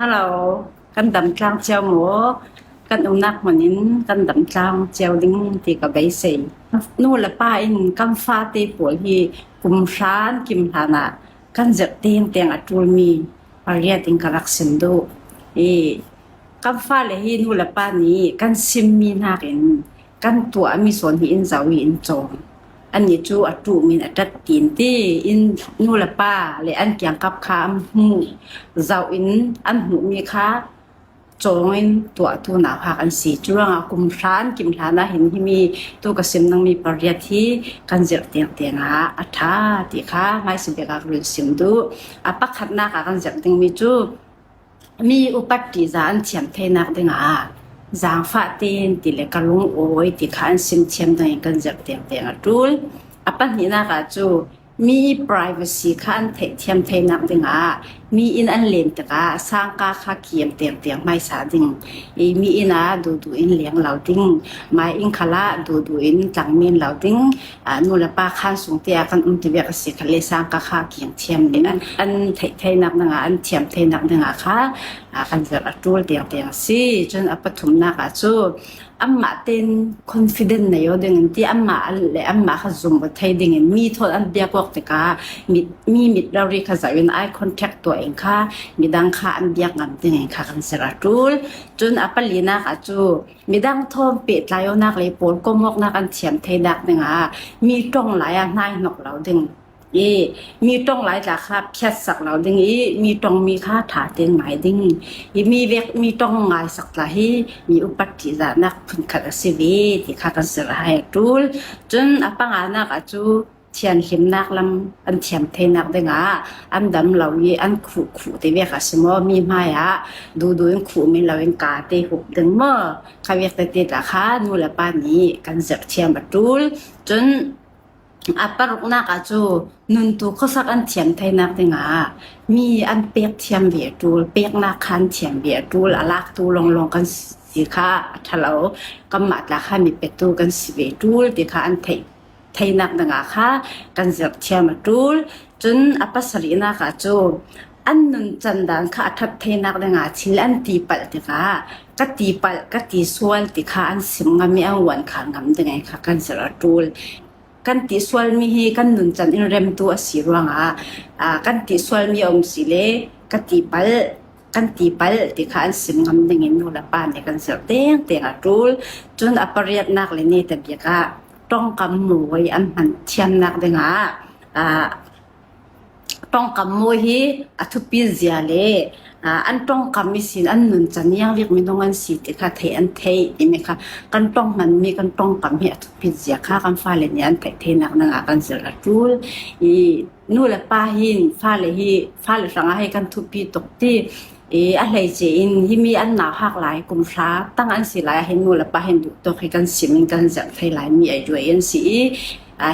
ฮัลโหลกันดำจางเจียวหมูกันอุ้มนักเหมือนนี้กันดำจางเจียวดิ้งตีกับใบเสยนู่นละป้าอินกันฟ้าตีปวดที่กุมชานกิมฐานะกันจะเตียงเตียงอัตุลมีปารียติงกรักสินดูกันฟ้าเลยที่นู่นละป้านี้กันซิมมีนักอินกันตัวมีส่วนที่อินเจ้าอินจงอันนี้จูอัตุมีอัดตีนที่อินนู่นละป้าเลยอันเกี่ยงกับข้ามหูเจ้าอินอันหูมีค้าจงอินตัวตัวหนาพากันสีจุรังกุมร้านกิมฐานะเห็นที่มีตัวกระสิมนังมีปริยัติกันเจอเตียงเตียงอัฐาติค่ะไม่สิเบกากรุสิมดูปักขัดนักกันเจอเตียงมีจูมีอุปัติจานเทียมเทนักเตียงจางฟ้าเตียนติเลกลุงโอยติขันสิมเทียมเตียงกันเจอเตียงเตียงดูปัจจุบันก็จูมี privacy ขันเทียมเทนักเตียงมีอินอันเลนต์ก็สร้างกาขาเขียมเตียงเตียงไม่สาดิงมีอินดูอินเลี้ยงเหล่าดิงไม่อินขละดูอินจังเมียนเหล่าดิงนู่นละป้าขันสูงเตียกันที่เบียกสิขเลยสร้างกาขาเขียมเทียมเดียอันเทนักอันเทียมเทนักค่ะกันจะตัวเตียงสิจนปฐุมนักจูamma ten confident na yo dengan ti amma le amma khazum ba thai dengan mi thol an dia kwak te ka mi rauri kha zawin eye contact to eng kha midang kha an biak ngam te ngai kha kan sera tul chun apalina ka chu midang thom pe tlayo nak le pol komok nak an thiam thai dak nga mi tong lai a nai nok lau dingมีตรงหลายจากครับแค่สักเราดึงมีตรงมีค่าถาเตียงหมายดึงมีเวกมีตรงหมายสักหลายมีอุปัติจานักพึ่งขัดสิวีที่ข้ากันเสียหายตูลจนปังอานักอาจูเทียนหิมนักลำอันเทียมเทนักดึงอันดำเราอันขู่ที่เวกสมอมีมาดูอันขู่มีเราเองกาเตหุบดึงเมื่อข้าเวกเตะราคานู่นละป้านี้กันเสียเทียมประตูจนปรุกนักอาจูนุนตุเขาสักอันเทียมไทยนักติงมีอันเปียกเทียมเบียดูเปียกนักขันเทียมเบียดูลักตูลงกันสีข้าถ้าเรากำมัดราคามีเป็ดตูกันสีเบียดูติค่ะอันไทยนักติงค่ะกันเสียเทียมดูจนปัสรีนักอาจูอันนุนจันดันค่ะทัดไทยนักติงชิลอันตีปัลติค่ะก็ตีปัลก็ตีส่วนติค่ะอันสิมงามีอันวันขางำติงค่ะกันเสียดูกันติสวลมีกันนุนจันอินเรมตัวสีรวงกันติสวลมีอมสิเลกันตีปัลติขานสิมงำดึงอินโนละปานเนี่ยกันเสียเตียงรูลจนอปริยนักเลยเนี่ยแต่เบียกต้องกำมวยอันมันเทียมนักดึงต้องกำมวยทุบปีเสียเลยอันต้องกำมิสินอันนุนจันยังเรียกมีตรงอันสิติค่ะเทอันเทนี่ไหมคะกันต้องมันมีกันต้องกำเหี้ยทุบปีเสียค่ะกันฟ้าเลยเนี่ยอันเทนักกันเสียละจูลนู่นละป้าหินฟ้าเลยสังให้กันทุบปีตกที่อะไรเจอินที่มีอันหนาหักหลายกุมฟ้าตั้งอันสิหลายให้นู่นละป้าเห็นดูตัวให้กันสิมันกันจะให้หลายมีไอ้ด้วยอันสิ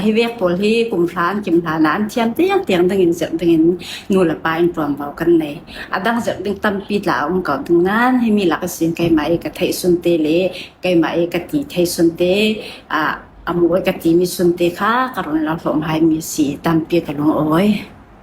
ให้เวกพอที่กุมพลานกิมพลานเทียมเตียงดึงอินเสียงดึงอินนู่นละไปอินปลอมเบากันเลยดังเสียงดึงตั้มปีหลาวมันก็ดึงนั้นให้มีหลักสิ่งไกมาเอกไทยสุนเตเลไกมาเอกตีไทยสุนเตอมวยกตีมีสุนเตค่ะกรุณาเราสมให้มีสีตั้มปีกันลงโอ้ย